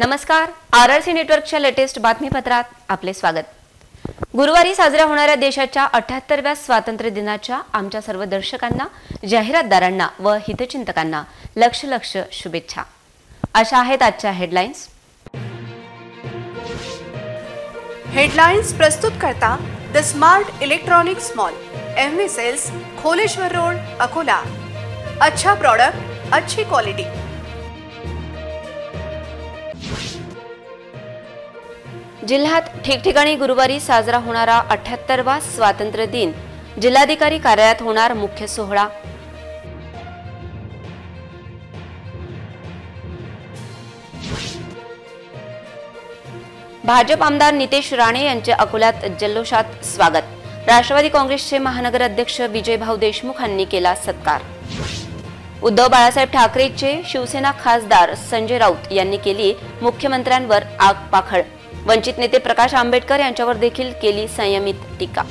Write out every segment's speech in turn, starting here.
नमस्कार, आरआरसी नेटवर्कच्या लेटेस्ट बातमीपत्रात आपले स्वागत। गुरुवारी साजऱ्या होणाऱ्या देशाच्या 78व्या स्वातंत्र्य दिनाच्या आमच्या सर्व दर्शकांना, जाहिरातदारांना व हितचिंतकांना लक्ष शुभेच्छा। अशा आहेत आजच्या हेडलाईन्स। हेडलाइन्स प्रस्तुत करता the smart electronics mall, MV sales, Kholeshwar road, Akola. अच्छा प्रोडक्ट, अच्छी क्वालिटी। जिल्ह्यात ठिकठिकाणी गुरुवारी साजरा होणारा 78वा स्वातंत्र्य दिन जिल्हाधिकारी कार्यालयात होणार मुख्य सोहळा। भाजप आमदार नितेश राणे यांचे अकोल्यात जल्लोषात स्वागत। राष्ट्रवादी काँग्रेसचे महानगर अध्यक्ष विजयभाऊ देशमुख यांनी केला सत्कार। उद्धव बाळासाहेब ठाकरेंचे शिवसेना खासदार संजय राऊत यांनी केली मुख्यमंत्र्यांवर आगपाखड। वंचित नेते प्रकाश आंबेडकर यांच्यावर देखील केली संयमित टीका।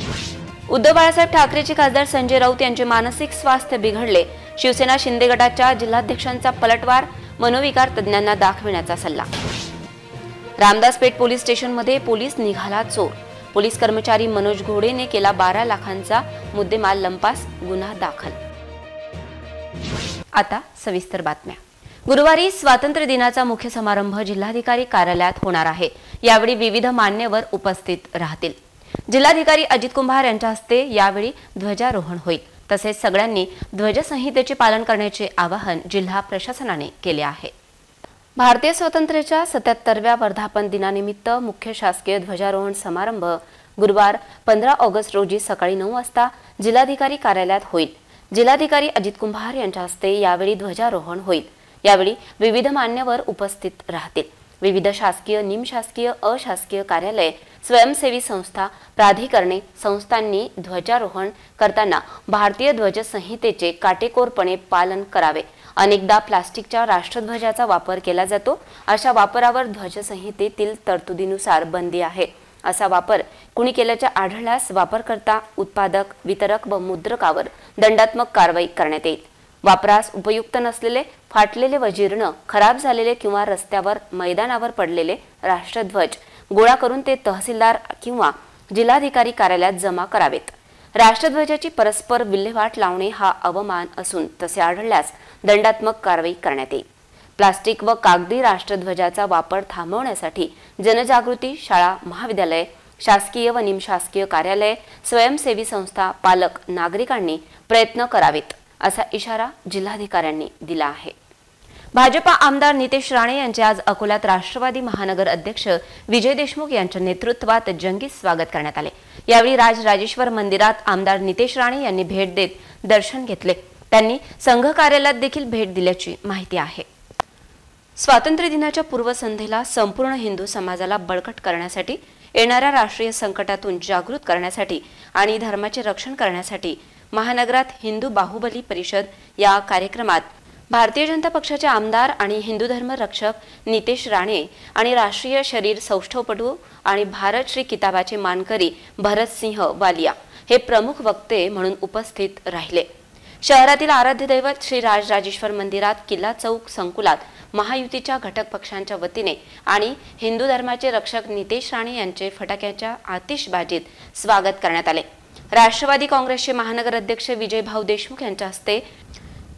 उद्धव बाळासाहेब ठाकरेचे खासदार संजय राऊत यांचे मानसिक स्वास्थ्य बिघडले। शिवसेना शिंदे गटाच्या जिल्हाध्यक्षांचा पलटवार, मनोविकार तज्ञांना दाखविण्याचा सल्ला। रामदासपेठ पोलीस स्टेशनमध्ये पोलीस निघाला चोर। पोलीस कर्मचारी मनोज घोडेने केला 12 लाखांचा मुद्देमाल लंपास, गुन्हा दाखल। आता सविस्तर बातम्या। गुरुवारी स्वातंत्र्य दिनाचा मुख्य समारंभ जिल्हाधिकारी कार्यालयात होणार आहे। यावेळी विविध मान्यवर उपस्थित राहतील। जिल्हाधिकारी अजित कुंभार यांच्या हस्ते यावेळी ध्वजारोहण होईल। तसेच सगळ्यांनी ध्वजसंहितेचे पालन करण्याचे आवाहन जिल्हा प्रशासनाने केले आहे। भारतीय स्वातंत्र्याच्या 77व्या वर्धापन दिनानिमित्त मुख्य शासकीय ध्वजारोहण समारंभ गुरुवार 15 ऑगस्ट रोजी सकाळी 9 वाजता जिल्हाधिकारी कार्यालयात होईल। जिल्हाधिकारी अजित कुंभार यांच्या हस्ते यावेळी ध्वजारोहण होईल। यावेळी विविध मान्यवर उपस्थित राहतील। विविध शासकीय, निमशासकीय, अशासकीय कार्यालय, स्वयंसेवी संस्था, प्राधिकरणे, संस्थांनी ध्वजारोहण करताना भारतीय ध्वज संहितेचे काटेकोरपणे पालन करावे। अनेकदा प्लास्टिकच्या राष्ट्रध्वजाचा वापर केला जातो। अशा वापरावर ध्वजसंहितेतील तरतुदीनुसार बंदी आहे। असा वापर कुणी केल्याचे आढळल्यास वापरकर्ता, उत्पादक, वितरक व मुद्रकावर दंडात्मक कारवाई करण्यात येईल। वापरास उपयुक्त नसलेले, फाटलेले व जीर्ण, खराब झालेले किंवा रस्त्यावर, मैदानावर पडलेले राष्ट्रध्वज गोळा करून ते तहसीलदार किंवा जिल्हाधिकारी कार्यालयात जमा करावेत। राष्ट्रध्वजाची परस्पर विल्हेवाट लावणे हा अवमान असून तसे आढळल्यास दंडात्मक कारवाई करण्यात येईल। प्लास्टिक व कागदी राष्ट्रध्वजाचा वापर थांबवण्यासाठी जनजागृती, शाळा, महाविद्यालय, शासकीय व निमशासकीय कार्यालय, स्वयंसेवी संस्था, पालक, नागरिकांनी प्रयत्न करावेत, असा इशारा जिल्हाधिकाऱ्यांनी दिला आहे। भाजपा आमदार नितेश राणे यांचे आज अकोल्यात राष्ट्रवादी महानगर अध्यक्ष विजय देशमुख यांच्या नेतृत्वात जंगी स्वागत करण्यात आले। यावेळी राजराजेश्वर मंदिरात आमदार नितेश राणे यांनी भेट देत दर्शन घेतले। त्यांनी संघ कार्यालयात देखील भेट दिल्याची माहिती आहे। स्वातंत्र्य दिनाच्या पूर्वसंध्येला संपूर्ण हिंदू समाजाला बळकट करण्यासाठी, येणाऱ्या राष्ट्रीय संकटातून जागृत करण्यासाठी आणि धर्माचे रक्षण करण्यासाठी महानगरात हिंदू बाहुबली परिषद या कार्यक्रमात भारतीय जनता पक्षाचे आमदार आणि हिंदू धर्म रक्षक नितेश राणे आणि राष्ट्रीय शरीर सौष्ठवपटू आणि भारत श्री किताबाचे मानकरी भरतसिंह वालिया हे प्रमुख वक्ते म्हणून उपस्थित राहिले। शहरातील आराध्य दैवत श्री राजराजेश्वर मंदिरात किल्ला चौक संकुलात महायुतीच्या घटक पक्षांच्या वतीने आणि हिंदू धर्माचे रक्षक नितेश राणे यांचे फटाक्याच्या आतिषबाजीत स्वागत करण्यात आले। राष्ट्रवादी काँग्रेसचे महानगर अध्यक्ष विजयभाऊ देशमुख यांच्या हस्ते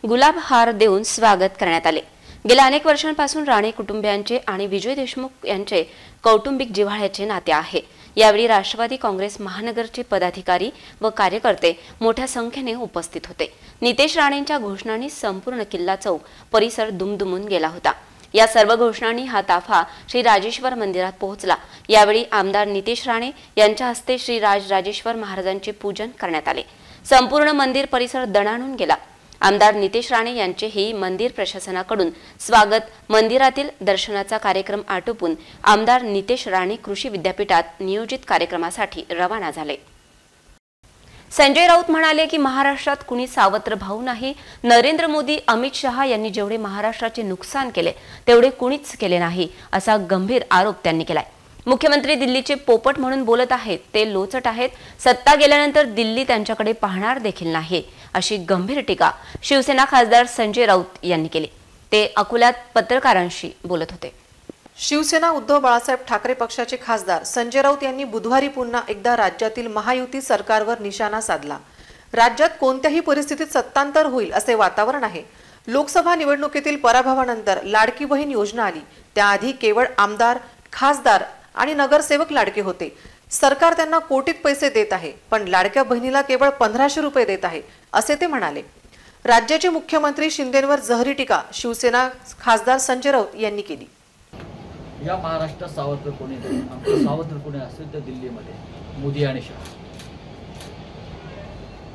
गुलाब हार देऊन स्वागत करण्यात आले। गेल्या अनेक वर्षांपासून राणे कुटुंबियांचे आणि विजय देशमुख यांचे कौटुंबिक जिव्हाळ्याचे नाते आहे। यावेळी राष्ट्रवादी काँग्रेस महानगरचे पदाधिकारी व कार्यकर्ते मोठ्या संख्येने उपस्थित होते। नितेश राणेंच्या घोषणांनी संपूर्ण किल्ला चौक परिसर दुमदुमून गेला होता। या सर्व घोषणांनी हा ताफा श्री राजेश्वर मंदिरात पोहोचला। यावेळी आमदार नितेश राणे यांच्या हस्ते श्री राजराजेश्वर महाराजांचे पूजन करण्यात आले। संपूर्ण मंदिर परिसर दणाणून गेला। आमदार नितेश राणे यांचेही मंदिर प्रशासनाकडून स्वागत। मंदिरातील दर्शनाचा कार्यक्रम आटोपून आमदार नितेश राणे कृषी विद्यापीठात नियोजित कार्यक्रमासाठी रवाना झाले। संजय राऊत म्हणाले की महाराष्ट्रात कुणी सावत्र भाऊ नाही। नरेंद्र मोदी, अमित शहा यांनी जेवढे महाराष्ट्राचे नुकसान केले तेवढे कुणीच केले नाही, असा गंभीर आरोप त्यांनी केलाय। मुख्यमंत्री दिल्लीचे पोपट म्हणून बोलत आहेत, ते लोचट आहेत। सत्ता गेल्यानंतर दिल्ली त्यांच्याकडे पाहणार देखील नाही, अशी गंभीर टीका शिवसेना खासदार संजय राऊत यांनी केली। ते अकोल्यात पत्रकारांशी बोलत होते। शिवसेना उद्धव बाळासाहेब ठाकरे पक्षाचे खासदार संजय राऊत यांनी बुधवारी पुन्हा एकदा राज्यातील महायुती सरकारवर निशाणा साधला। राज्यात कोणत्याही परिस्थितीत सत्तांतर होईल असे वातावरण आहे। लोकसभा निवडणुकीतील पराभवानंतर लाडकी बहीण योजना आली, त्याआधी केवळ आमदार, खासदार आणि नगरसेवक लाडके होते। सरकार त्यांना कोटीत पैसे देत आहे, पण लाडक्या बहिणीला केवळ 1500 रुपये देत आहे असे ते म्हणाले। राज्याचे मुख्यमंत्री शिंदेंवर जहरी टीका शिवसेना खासदार संजय राऊत यांनी केली। या महाराष्ट्रात सावत्र कोणी नाही, आमचं सावत्र कोणी असेल तर दिल्लीमध्ये मोदी आणि शहा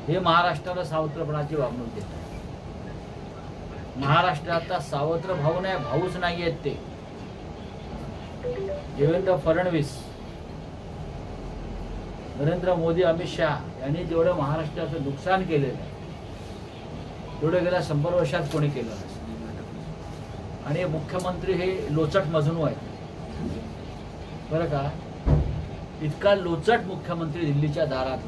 हे महाराष्ट्राला सावत्रपणाची वागणूक देत आहे। महाराष्ट्राचा सावत्र भाऊ नाही, भाऊच नाही आहेत ते। देवेंद्र फडणवीस, नरेंद्र मोदी, अमित शहा यांनी जेवढं महाराष्ट्राचं नुकसान केलेलं आहे तेवढं गेल्या 100 वर्षात कोणी केलं नसेल। आणि मुख्यमंत्री हे लोचट मजनू आहेत बरं का। इतका लोचट मुख्यमंत्री दिल्लीच्या दारात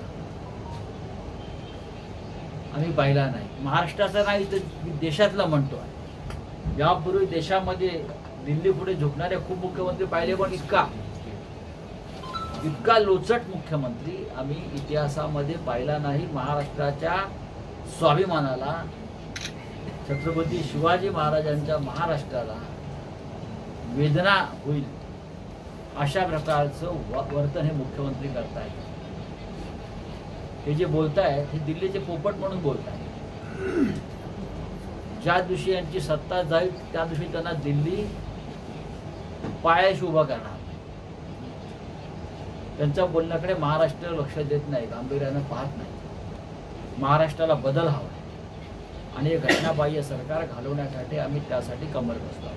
आम्ही पाहिला नाही। महाराष्ट्राचा नाही तर देशातला म्हणतोय। यापूर्वी देशामध्ये दिल्ली पुढे झुकणारे खूप मुख्यमंत्री पाहिले, पण इतका लोचट मुख्यमंत्री आम्ही इतिहासामध्ये पाहिला नाही। महाराष्ट्राच्या स्वाभिमानाला, छत्रपती शिवाजी महाराजांच्या महाराष्ट्राला वेदना होईल अशा प्रकारचं वर्तन हे मुख्यमंत्री करतायत। हे जे बोलतायत हे दिल्लीचे पोपट म्हणून बोलतायत। ज्या दिवशी यांची सत्ता जाईल त्या दिवशी त्यांना दिल्ली पायाशी उभा करणार। त्यांच्या बोलण्याकडे महाराष्ट्र लक्ष देत नाही, गांभीर्यानं पाहत नाही। महाराष्ट्राला बदल हवा आणि घटनाबाह्य सरकार घालवण्यासाठी आम्ही त्यासाठी कमर बसतो।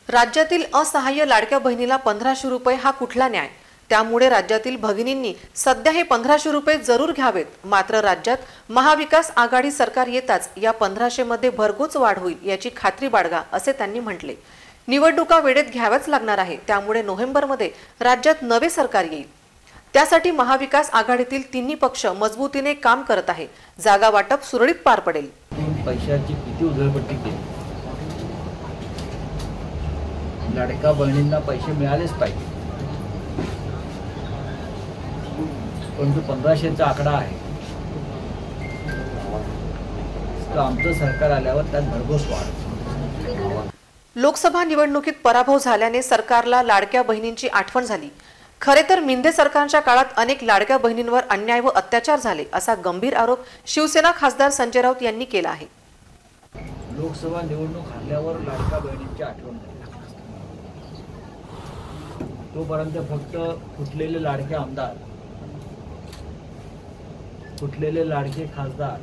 राज्यातील असहाय्य लाडक्या बहिणीला 1500 रुपये हा कुठला न्याय? त्यामुळे राज्यातील भगिनींनी सध्या हे 1500 रुपये जरूर घ्यावेत। मात्र राज्यात महाविकास आघाडी सरकार येताच या 1500 मध्ये भरघोस वाढ होईल याची खात्री बाळगा असे त्यांनी म्हटले। निवडणुका वेळेत घ्याव्याच लागणार आहे, त्यामुळे नोव्हेंबरमध्ये राज्यात नवे सरकार येईल। त्यासाठी महाविकास आघाडीतील तिन्ही पक्ष मजबूतीने काम करत आहे। जागा वाटप सुरळीत पार पडेल। पैशाची किती उधळपट्टी केली, लाडक्या बहिणींना पैसे मिळालेच पाहिजे, पण जो 1500चा आकडा आहे तो आमचं सरकार आल्यावर त्यात भरघोस वाढ। लोकसभा निवडणुकीत पराभव झाल्याने सरकारला लाडक्या बहिणींची आठवण झाली। खरे तर मिंदे सरकारच्या काळात अनेक लाडक्या बहिणींवर अन्याय व अत्याचार झाले असा गंभीर आरोप शिवसेना खासदार संजय राऊत यांनी केला आहे। लोकसभा निवडणूक हरल्यावर लाडक्या बहिणींची आठवण झाली, तोपर्यंत फक्त फुटलेले लाडके आमदार, फुटलेले लाडके खासदार,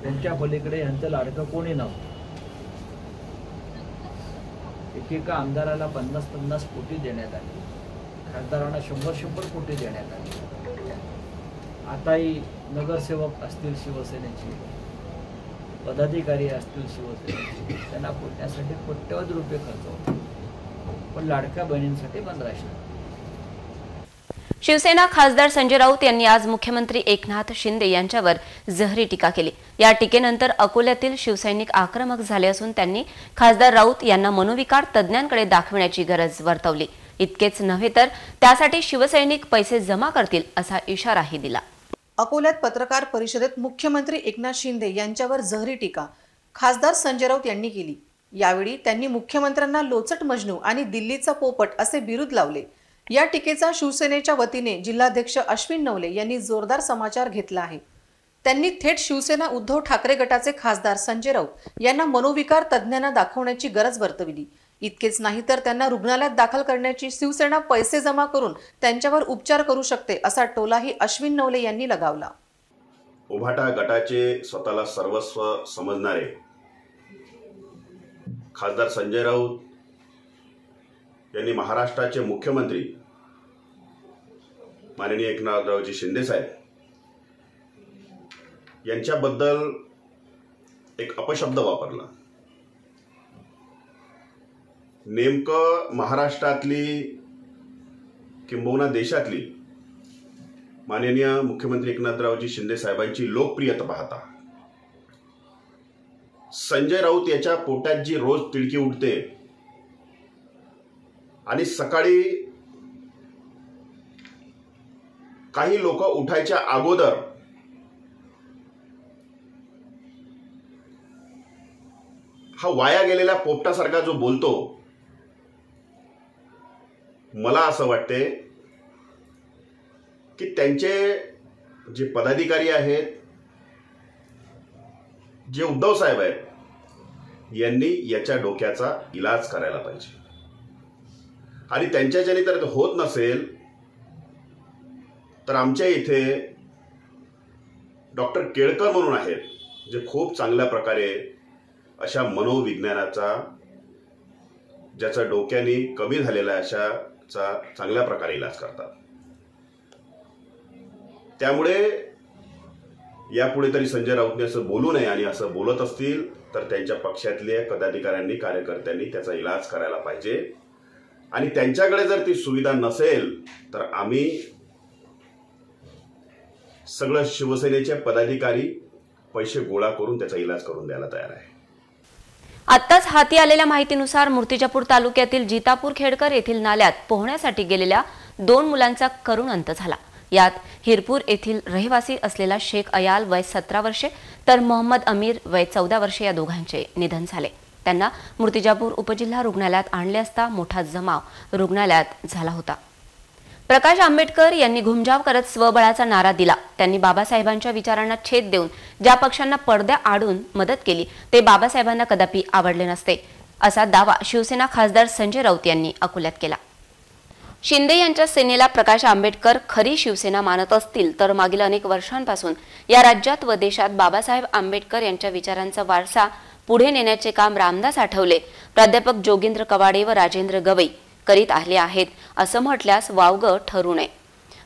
त्यांच्या पलीकडे यांचं लाडकं कोणी नव्हतं। एकेका आमदाराला 50-50 कोटी देण्यात आले, खासदारांना 100-100 कोटी देण्यात आले। आताही नगरसेवक असतील शिवसेनेचे, पदाधिकारी असतील शिवसेनेचे, त्यांना पोटण्यासाठी कोट्यवधी रुपये खर्च होतो, पण लाडक्या बहिणींसाठी 1500। शिवसेना खासदार संजय राऊत यांनी आज मुख्यमंत्री एकनाथ शिंदे यांच्यावर जहरी टीका केली। या टीकेनंतर अकोल्यातील शिवसैनिक आक्रमक झाले असून त्यांनी खासदार राऊत यांना मनोविकार तज्ञांकडे दाखवण्याची गरज वर्तवली। इतकेच नव्हे तर त्यासाठी शिवसैनिक पैसे जमा करतील असा इशाराही दिला। अकोल्यात पत्रकार परिषदेत मुख्यमंत्री एकनाथ शिंदे यांच्यावर जहरी टीका खासदार संजय राऊत यांनी केली। यावेळी त्यांनी मुख्यमंत्र्यांना लोचट मजनू आणि दिल्लीचा पोपट असे बिरुद लावले। या टीकेचा शिवसेनेच्या वतीने जिल्हाध्यक्ष अश्विन नवले यांनी जोरदार समाचार घेतला आहे। त्यांनी थेट शिवसेना उद्धव ठाकरे गटाचे खासदार संजय राऊत यांना मनोविकार तज्ञांना दाखवण्याची गरज वर्तविली। इतकेच नाही तर त्यांना रुग्णालयात दाखल करण्याची शिवसेना पैसे जमा करून त्यांच्यावर उपचार करू शकते असा टोलाही अश्विन नवले यांनी लगावला। उभाटा गटाचे स्वतःला सर्वस्व समजणारे खासदार संजय राऊत यांनी महाराष्ट्राचे मुख्यमंत्री माननीय एकनाथरावजी शिंदे साहेब यांच्याबद्दल एक अपशब्द वापरला। नेमकं महाराष्ट्रातली किंबहुना देशातली माननीय मुख्यमंत्री एकनाथरावजी शिंदे साहेबांची लोकप्रियता पाहता संजय राऊत याच्या पोटात जी रोज तिडकी उठते आणि सकाळी काही लोक उठायच्या अगोदर हा वाया गेलेल्या पोपटासारखा जो बोलतो, मला असं वाटते की त्यांचे जे पदाधिकारी आहेत, जे उद्धव साहेब आहेत, यांनी याच्या डोक्याचा इलाज करायला पाहिजे. आणि त्यांच्याच्याने तर होत नसेल तर आमच्या इथे डॉक्टर केळकर म्हणून आहेत, जे खूप चांगल्या प्रकारे अशा मनोविज्ञानाचा, ज्याचा डोक्याने कमी झालेला अशाचा चांगल्या प्रकारे इलाज करतात. त्यामुळे यापुढे तरी संजय राऊतने असं बोलू नये, आणि असं बोलत असतील तर त्यांच्या पक्षातल्या पदाधिकाऱ्यांनी, कार्यकर्त्यांनी त्याचा इलाज करायला पाहिजे. आणि त्यांच्याकडे जर ती सुविधा नसेल तर आम्ही सगळं शिवसेनेचे पदाधिकारी पैसे गोळा करून त्याचा इलाज करून द्यायला तयार आहे. आत्ताच हाती आलेल्या माहितीनुसार मूर्तिजापूर तालुक्यातील जितापूर खेडकर येथील नाल्यात पोहण्यासाठी गेलेल्या 2 मुलांचा करुण अंत झाला. यात हिरपूर येथील रहिवासी असलेला शेख अयाल वय 17 वर्षे तर मोहम्मद अमीर वय 14 वर्षे या दोघांचे निधन झाले. त्यांना मूर्तिजापूर उपजिल्हा रुग्णालयात आणले असता मोठा जमाव रुग्णालयात झाला होता. प्रकाश आंबेडकर यांनी घुमजाव करत स्वबळाचा नारा दिला. त्यांनी बाबासाहेबांच्या विचारांना छेद देऊन ज्या पक्षांना पडद्या आडून मदत केली ते बाबासाहेबांना कदापि आवडले नसते, असा दावा शिवसेना खासदार संजय राऊत यांनी अकोल्यात केला. शिंदे यांच्या सेनेला प्रकाश आंबेडकर खरी शिवसेना मानत असतील तर मागील अनेक वर्षांपासून या राज्यात व देशात बाबासाहेब आंबेडकर यांच्या विचारांचा वारसा पुढे नेण्याचे काम रामदास आठवले, प्राध्यापक जोगेंद्र कवाडे व राजेंद्र गवई करीत आले आहेत असं म्हटल्यास वावगं ठरू नये.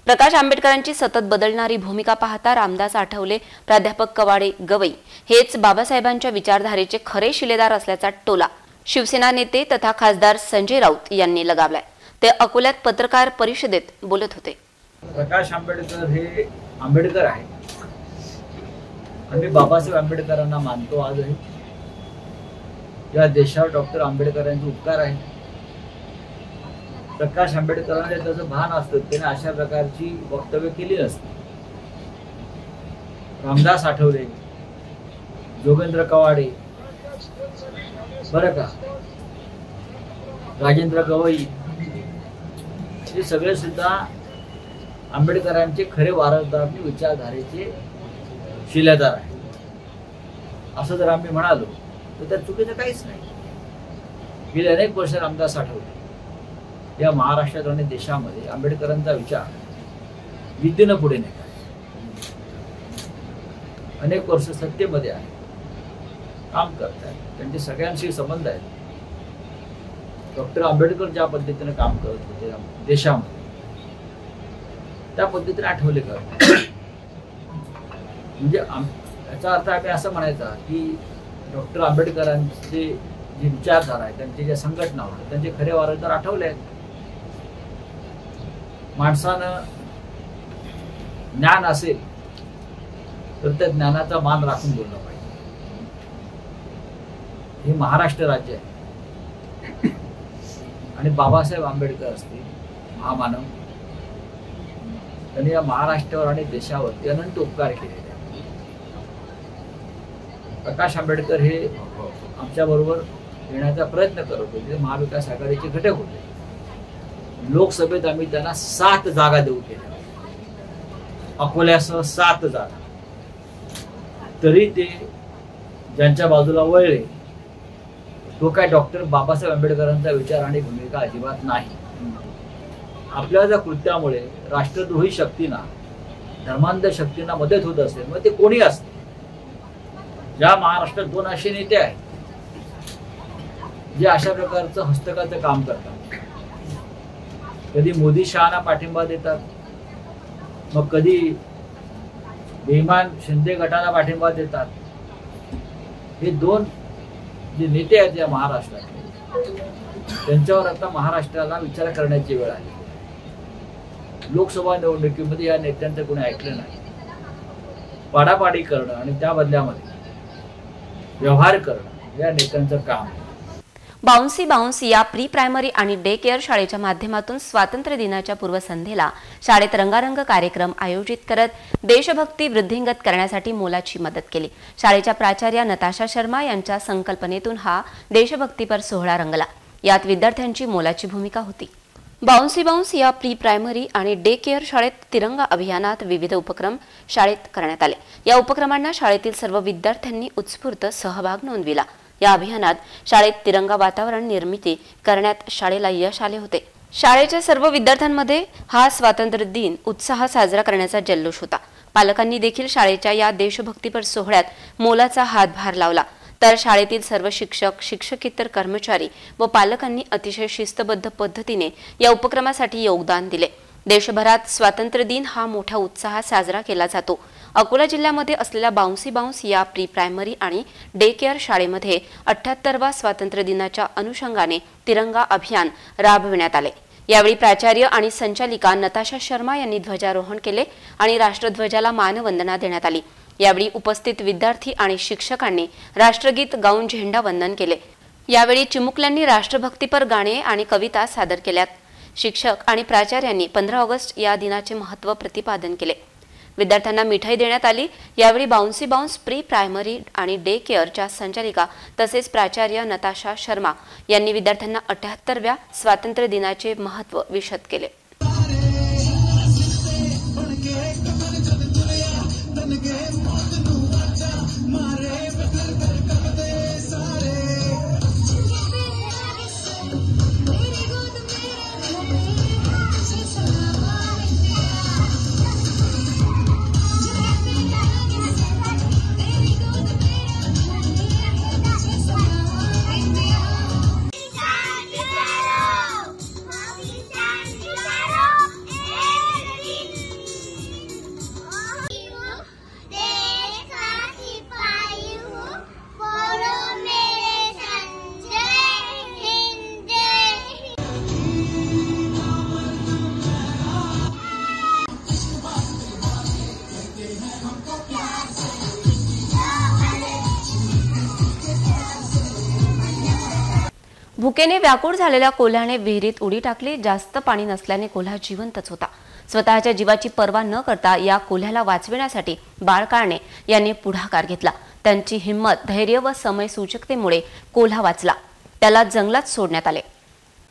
प्रकाश आंबेडकरांची सतत बदलणारी भूमिका पाहता रामदास आठवले, प्राध्यापक कवाडे, गवई हेच बाबासाहेबांच्या विचारधारेचे खरे शिलेदार असल्याचा टोला शिवसेना नेते तथा खासदार संजय राऊत यांनी लगावलाय. ते अकोल्यात पत्रकार परिषदेत बोलत होते. प्रकाश आंबेडकर हे आंबेडकर आहे. आम्ही बाबासाहेब आंबेडकरांना मानतो. आजही या देशावर डॉक्टर आंबेडकरांचे उपकार आहे. प्रकाश आंबेडकरांना त्याचं भान असतं, त्याने अशा प्रकारची वक्तव्य केली नसती. रामदास आठवले, जोगेंद्र कवाडे, बरं का, राजेंद्र गवई हे सगळे सुद्धा आंबेडकरांचे खरे वारसदार, विचारधारेचे शिलेदार आहे. असं जर आम्ही म्हणालो तर त्यात चुकीचं काहीच नाही. गेले अनेक वर्ष रामदास आठवले या महाराष्ट्रात आणि देशामध्ये आंबेडकरांचा विचार विद्येनं पुढे नेतात. अनेक वर्ष सत्तेमध्ये आहे, काम करतात, त्यांचे सगळ्यांशी संबंध आहेत. डॉक्टर आंबेडकर ज्या पद्धतीने काम करत होते देशामध्ये, त्या पद्धतीने आठवले करतात. म्हणजे याचा अर्थ आम्ही असं म्हणायचा की डॉक्टर आंबेडकरांचे जी विचारधारा आहे, त्यांची ज्या संघटना होत्या, त्यांचे खरे वारसदार आठवले आहेत. माणसानं ज्ञान असेल तर त्या ज्ञानाचा मान राखून बोललं पाहिजे. हे महाराष्ट्र राज्य आहे आणि बाबासाहेब आंबेडकर असतील महामानव, त्यांनी या महाराष्ट्रावर आणि देशावरती अनंत उपकार केलेले आहेत. प्रकाश आंबेडकर हे आमच्या बरोबर येण्याचा प्रयत्न करत होते. महाविकास आघाडीचे घटक होते. लोकसभेत आम्ही त्यांना 7 जागा देऊ केल्या, अकोल्यासह 7 जागा. तरी ते ज्यांच्या बाजूला वळले तो काय डॉक्टर बाबासाहेब आंबेडकरांचा विचार आणि भूमिका अजिबात नाही. आपल्या ज्या कृत्यामुळे राष्ट्रद्रोही शक्तींना, धर्मांध शक्तींना मदत होत असेल, मग ते कोणी असते. ज्या महाराष्ट्रात 2 असे नेते आहेत जे अशा प्रकारचं हस्तकाचं काम करतात. कधी मोदी शहाना पाठिंबा देतात, मग कधी बेईमान शिंदे गटाला पाठिंबा देतात. हे 2 जे नेते आहेत या महाराष्ट्रात, त्यांच्यावर आता महाराष्ट्राला विचार करण्याची वेळ आहे. लोकसभा निवडणुकीमध्ये या नेत्यांचं कोणी ऐकलं नाही. पाडापाडी करणं आणि त्या बदल्यामध्ये व्यवहार करणं या नेत्यांचं काम. बाउन्सी बाउन्स या प्री प्रायमरी आणि डे केअर शाळेच्या माध्यमातून स्वातंत्र्य दिनाच्या पूर्वसंध्येला शाळेत रंगारंग कार्यक्रम आयोजित करत देशभक्ती वृद्धिंगत करण्यासाठी मोलाची मदत केली। शाळेच्या प्राचार्या नताशा शर्मा यांच्या संकल्पनेतून हा देशभक्तीपर सोहळा रंगला। यात विद्यार्थ्यांची मोलाची भूमिका होती। बाउन्सी बाउन्स या प्री प्रायमरी आणि डे केअर शाळेत तिरंगा अभियानात विविध उपक्रम शाळेत करण्यात आले। या उपक्रमांना शाळेतील सर्व विद्यार्थ्यांनी उत्स्फूर्त सहभाग नोंदविला। या अभियानात शाळेत तिरंगा वातावरण निर्मिती करण्यात शाळेला यश आले होते। शाळेच्या सर्व विद्यार्थ्यांमध्ये हा स्वातंत्र्य दिन उत्साह साजरा करण्याचा जल्लोष होता। पालकांनी देखील शाळेच्या या देशभक्तीपर सोहळ्यात मोलाचा हातभार लावला। तर शाळेतील सर्व शिक्षक, शिक्षकेतर कर्मचारी व पालकांनी अतिशय शिस्तबद्ध पद्धतीने या उपक्रमासाठी योगदान दिले। देशभरात स्वातंत्र्य दिन हा मोठ्या उत्साहात साजरा केला जातो। अकोला जिल्ह्यामध्ये असलेल्या बाउन्सी बाउन्स या प्री प्रायमरी आणि डे केअर शाळेमध्ये 78व्या स्वातंत्र्य दिनाच्या अनुषंगाने तिरंगा अभियान राबविण्यात आले। यावेळी प्राचार्य आणि संचालिका नताशा शर्मा यांनी ध्वजारोहण केले आणि राष्ट्रध्वजाला मानवंदना देण्यात आली। यावेळी उपस्थित विद्यार्थी आणि शिक्षकांनी राष्ट्रगीत गाऊन झेंडा वंदन केले। यावेळी चिमुकल्यांनी राष्ट्रभक्तीपर गाणे आणि कविता सादर केल्यात। शिक्षक आणि प्राचार्यांनी 15 ऑगस्ट या दिनाचे महत्त्व प्रतिपादन केले। विद्यार्थ्यांना मिठाई देण्यात आली। यावेळी बाउन्सी बाउन्स प्री प्रायमरी आणि डे केअरच्या संचालिका तसेच प्राचार्य नताशा शर्मा यांनी विद्यार्थ्यांना 78व्या स्वातंत्र्य दिनाचे महत्त्व विशद केले। भुकेने व्याकुळ झालेल्या कोल्ह्याने विहिरीत उडी टाकली। जास्त पाणी नसल्याने कोल्हा जिवंतच होता। स्वतःच्या जीवाची पर्वा न करता या कोल्ह्याला वाचविण्यासाठी बाळ काळणे यांनी पुढाकार घेतला। त्यांची हिंमत, धैर्य व समयसूचकतेमुळे कोल्हा वाचला। त्याला जंगलात सोडण्यात आले।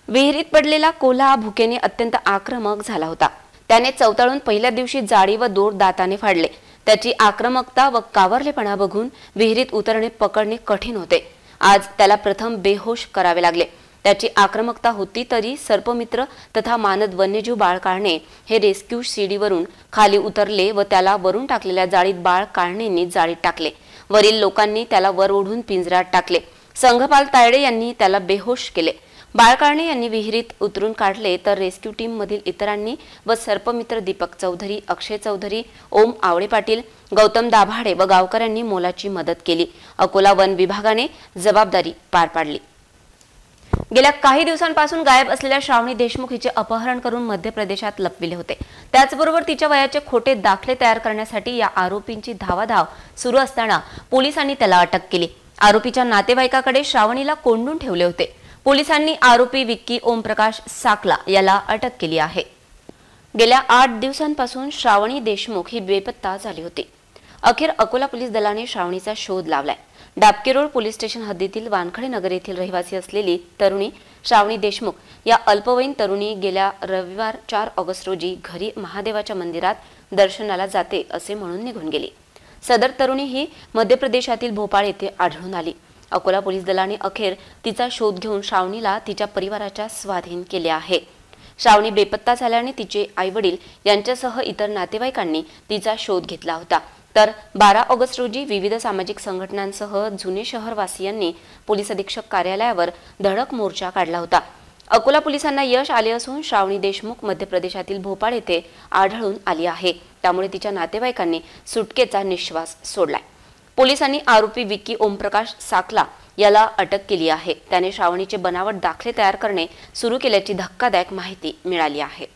विहिरीत पडलेला कोल्हा भुकेने अत्यंत आक्रमक झाला होता। त्याने चवताळून पहिल्या दिवशी जाळी व दोर दाताने फाडले। त्याची आक्रमकता व कावरलेपणा बघून विहिरीत उतरणे पकडणे कठीण होते। आज त्याला प्रथम बेहोश करावे लागले। त्याची आक्रमकता होती तरी सर्पमित्र तथा मानद वन्यजीव बाळ काळणे हे रेस्क्यू शिडीवरून खाली उतरले व त्याला वरून टाकलेल्या जाळीत बाळ काळणेंनी जाळीत टाकले। वरील लोकांनी त्याला वर ओढून पिंजऱ्यात टाकले। संघपाल तायडे यांनी त्याला बेहोश केले। बाळ काळणे यांनी विहिरीत उतरून काढले तर रेस्क्यू टीम मधील इतरांनी व सर्पमित्र दीपक चौधरी, अक्षय चौधरी, ओम आवळे पाटील, गौतम दाभाडे व गावकऱ्यांनी मोलाची मदत केली। अकोला वन विभागाने जबाबदारी पार पाडली। गेल्या काही दिवसांपासून गायब असलेल्या श्रावणी देशमुख हिचे अपहरण करून मध्य प्रदेशात लपविले होते। त्याचबरोबर तिच्या वयाचे खोटे दाखले तयार करण्यासाठी या आरोपींची धावाधाव सुरू असताना पोलिसांनी त्याला अटक केली। आरोपीच्या नातेवाईकाकडे श्रावणीला कोंडून ठेवले होते। पोलिसांनी आरोपी विक्की ओमप्रकाश साकला याला अटक केली आहे। गेल्या 8 दिवसांपासून श्रावणी देशमुख ही बेपत्ता झाली होती। अखेर अकोला पोलीस दलाने श्रावणीचा शोध लावलाय। डाबके रोड पोलीस स्टेशन हद्दीतील वानखडे नगर येथील रहिवासी असलेली तरुणी श्रावणी देशमुख या अल्पवयीन तरुणी गेल्या रविवार 4 ऑगस्ट रोजी घरी महादेवाच्या मंदिरात दर्शनाला जाते असे म्हणून निघून गेली। सदर तरुणी ही मध्य प्रदेशातील भोपाळ येथे आढळून आली। अकोला पोलीस दलाने अखेर तिचा शोध घेऊन श्रावणीला तिच्या परिवाराच्या स्वाधीन केले आहे। श्रावणी बेपत्ता झाल्याने तिचे आईवडील यांच्यासह इतर नातेवाईकांनी तिचा शोध घेतला होता। तर 12 ऑगस्ट रोजी विविध सामाजिक संघटनांसह जुने शहरवासियांनी पोलीस अधीक्षक कार्यालयावर धडक मोर्चा काढला होता। अकोला पोलिसांना यश आले असून श्रावणी देशमुख मध्य प्रदेशातील भोपाळ येथे आढळून आली आहे। त्यामुळे तिच्या नातेवाईकांनी सुटकेचा निश्वास सोडलाय। पोलिसांनी आरोपी विक्की ओमप्रकाश साकला याला अटक केली आहे। त्याने श्रावणीचे बनावट दाखले तयार करणे सुरू केल्याची धक्कादायक माहिती मिळाली आहे।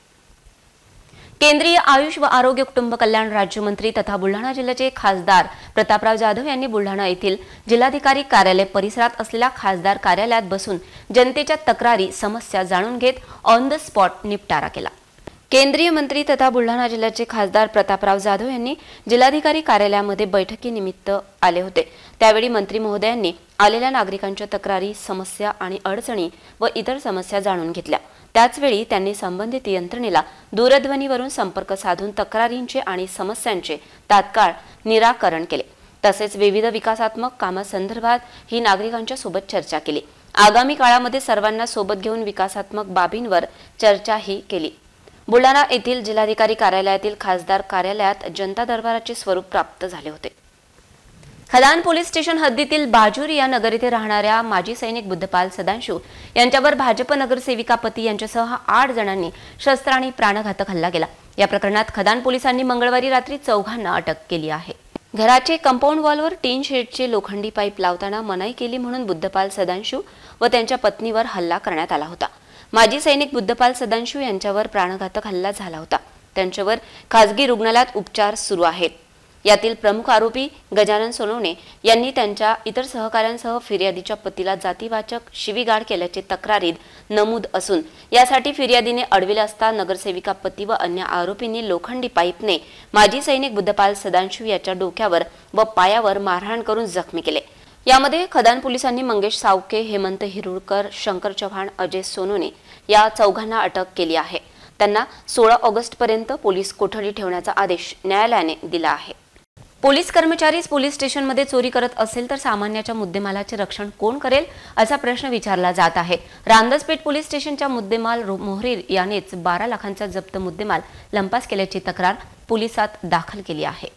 केंद्रीय आयुष व आरोग्य कुटुंब कल्याण राज्यमंत्री तथा बुलढाणा जिल्ह्याचे खासदार प्रतापराव जाधव यांनी बुलढाणा येथील जिल्हाधिकारी कार्यालय परिसरात असलेल्या खासदार कार्यालयात बसून जनतेच्या तक्रारी समस्या जाणून घेत ऑन द स्पॉट निपटारा केला। केंद्रीय मंत्री तथा बुलढाणा जिल्ह्याचे खासदार प्रतापराव जाधव यांनी जिल्हाधिकारी कार्यालयामध्ये बैठकीनिमित्त आले होते। त्यावेळी मंत्री महोदयांनी आलेल्या नागरिकांच्या तक्रारी समस्या आणि अडचणी व इतर समस्या जाणून घेतल्या। त्याचवेळी त्यांनी संबंधित यंत्रणेला दूरध्वनीवरून संपर्क साधून तक्रारींचे आणि समस्यांचे तात्काळ निराकरण केले। तसेच विविध विकासात्मक कामांसंदर्भात ही नागरिकांच्या सोबत चर्चा केली। आगामी काळामध्ये सर्वांना सोबत घेऊन विकासात्मक बाबींवर चर्चाही केली। बुलढाणा येथील जिल्हाधिकारी कार्यालयातील खासदार कार्यालयात जनता दरबाराचे स्वरूप प्राप्त झाले होते। खदान पोलीस स्टेशन हद्दीतील बाजूर या नगर येथे राहणाऱ्या माजी सैनिक बुद्धपाल सदांशू यांच्यावर भाजप नगरसेविका पती यांच्यासह 8 जणांनी शस्त्राने प्राणघातक हल्ला केला। या प्रकरणात खदान पोलिसांनी मंगळवारी रात्री 4 अटक केली आहे। घराचे कंपाऊंड वॉलवर टीन शेडचे लोखंडी पाईप लावताना मनाई केली म्हणून बुद्धपाल सदांशू व त्यांच्या पत्नीवर हल्ला करण्यात आला होता। माजी सैनिक बुद्धपाल सदांशू यांच्यावर प्राणघातक हल्ला झाला होता। त्यांच्यावर खासगी रुग्णालयात उपचार सुरू आहेत। यातील प्रमुख आरोपी गजानन सोनवणे यांनी त्यांच्या इतर सहकाऱ्यांसह फिर्यादीच्या पतीला जातीवाचक शिवीगाळ केल्याचे तक्रारीत नमूद असून यासाठी फिर्यादीने अडविले असता नगरसेविका पती व अन्य आरोपींनी लोखंडी पाईपने माजी सैनिक बुद्धपाल सदांशू याच्या डोक्यावर व पायावर मारहाण करून जखमी केले। यामध्ये खदान पोलिसांनी मंगेश सावके, हेमंत हिरुळकर, शंकर चव्हाण, अजय सोनवणे या 4 अटक केली आहे। त्यांना 16 ऑगस्ट पर्यंत पोलीस कोठडी ठेवण्याचा आदेश न्यायालयाने दिला आहे। पोलीस कर्मचारी पोलीस स्टेशनमध्ये चोरी करत असेल तर सामान्याच्या मुद्देमालाचे रक्षण कोण करेल असा प्रश्न विचारला जात आहे। रामदासपेठ पोलीस स्टेशनच्या मुद्देमाल मोहरीर यानेच 12 लाखांचा जप्त मुद्देमाल लंपास केल्याची तक्रार पोलिसात दाखल केली आहे।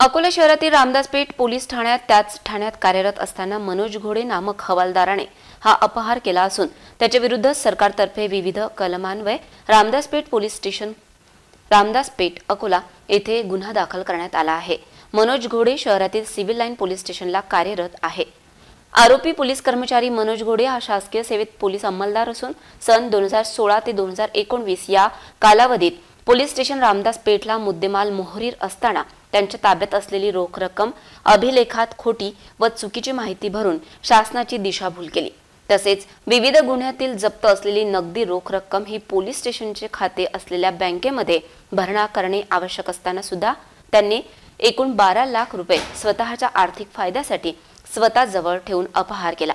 अकोला शहरातील रामदासपेठ पोलीस ठाण्यात त्याच ठाण्यात कार्यरत असताना मनोज घोडे नामक हवालदाराने हा अपहार केला असून त्याच्या विरुद्ध सरकारतर्फे विविध कलमान्वये रामदासपेठ पोलीस स्टेशन रामदासपेठ अकोला येथे गुन्हा दाखल करण्यात आला आहे। मनोज घोडे शहरातील सिव्हिल लाईन पोलीस स्टेशनला कार्यरत आहे। आरोपी पोलीस कर्मचारी मनोज घोडे हा शासकीय सेवेत पोलीस अंमलदार असून सन 2016 ते 2019 या कालावधीत पोलीस स्टेशन रामदासपेठला मुद्देमाल मोहरीर असताना त्यांच्या ताब्यात असलेली रोख रक्कम अभिलेखात खोटी व चुकीची माहिती भरून शासनाची दिशाभूल केली। तसेच विविध गुन्ह्यातील जप्त असलेली नगदी रोख रक्कम ही पोलीस स्टेशनचे खाते असलेल्या बँकेमध्ये भरणा करणे आवश्यक असताना सुद्धा त्यांनी एकूण 12 लाख रुपये स्वतःच्या आर्थिक फायद्यासाठी स्वतः जवळ ठेवून अपहार केला।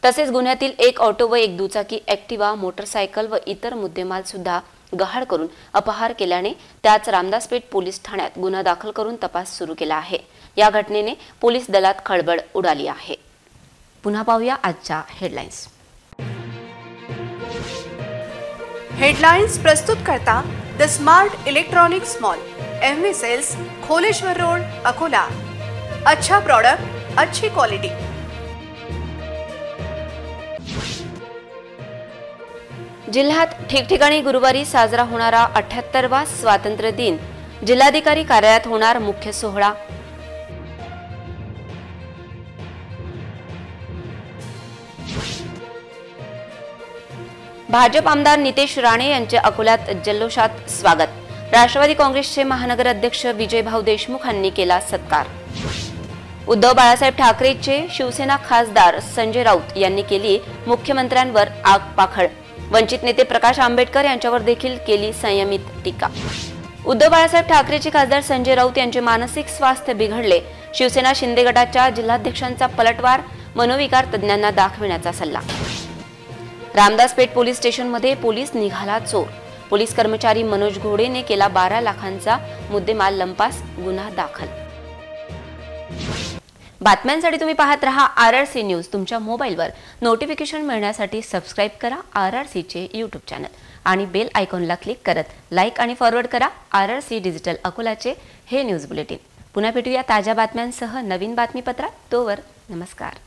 तसेच गुन्ह्यातील 1 ऑटो व 1 दुचाकी, ॲक्टिवा, मोटरसायकल व इतर मुद्देमाल सुद्धा गहाळ करून अपहार केल्याने त्याच रामदासपेठ पोलीस ठाण्यात गुन्हा दाखल करून तपास सुरू केला आहे। या घटनेने पोलीस दलात खळबळ उडाली आहे। पुन्हा पाहूया आजच्या हेडलाईन्स। हेडलाइंस प्रस्तुत करता the smart electronics mall, MV sales, Kholeshwar road, Akola. अच्छा प्रोडक्ट, अच्छी क्वालिटी। जिल्ह्यात ठिकठिकाणी गुरुवारी साजरा होणारा 78वा स्वातंत्र्य दिन, जिल्हाधिकारी कार्यालयात होणार मुख्य सोहळा। भाजप आमदार नितेश राणे यांचे अकोल्यात जल्लोषात स्वागत। राष्ट्रवादी काँग्रेसचे महानगर अध्यक्ष विजयभाऊ देशमुख यांनी केला सत्कार। उद्धव बाळासाहेब ठाकरेंचे शिवसेना खासदार संजय राऊत यांनी केली मुख्यमंत्र्यांवर आगपाखड। वंचित नेते प्रकाश आंबेडकर यांच्यावर देखील केली संयमित टीका। उद्धव बाळासाहेब ठाकरेचे खासदार संजय राऊत यांचे मानसिक स्वास्थ्य बिघडले, शिवसेना शिंदे गटाच्या जिल्हाध्यक्षांचा पलटवार, मनोविकार तज्ञांना दाखविण्याचा सल्ला। रामदासपेठ पोलीस स्टेशनमध्ये पोलीस निघाला चोर, पोलीस कर्मचारी मनोज घोडेने केला 12 लाखांचा मुद्देमाल लंपास, गुन्हा दाखल। बातम्यांसाठी तुम्ही पाहत रहा RRC न्यूज। तुमच्या मोबाईलवर नोटिफिकेशन मिळण्यासाठी सबस्क्राइब करा RRCचे YouTube चॅनल आणि बेल आयकॉनला क्लिक करत लाईक आणि फॉरवर्ड करा RRC डिजिटल अकोलाचे हे न्यूज बुलेटिन। पुन्हा भेटूया ताज्या बातम्यांसह नवीन बातमीपत्रात। तोवर नमस्कार।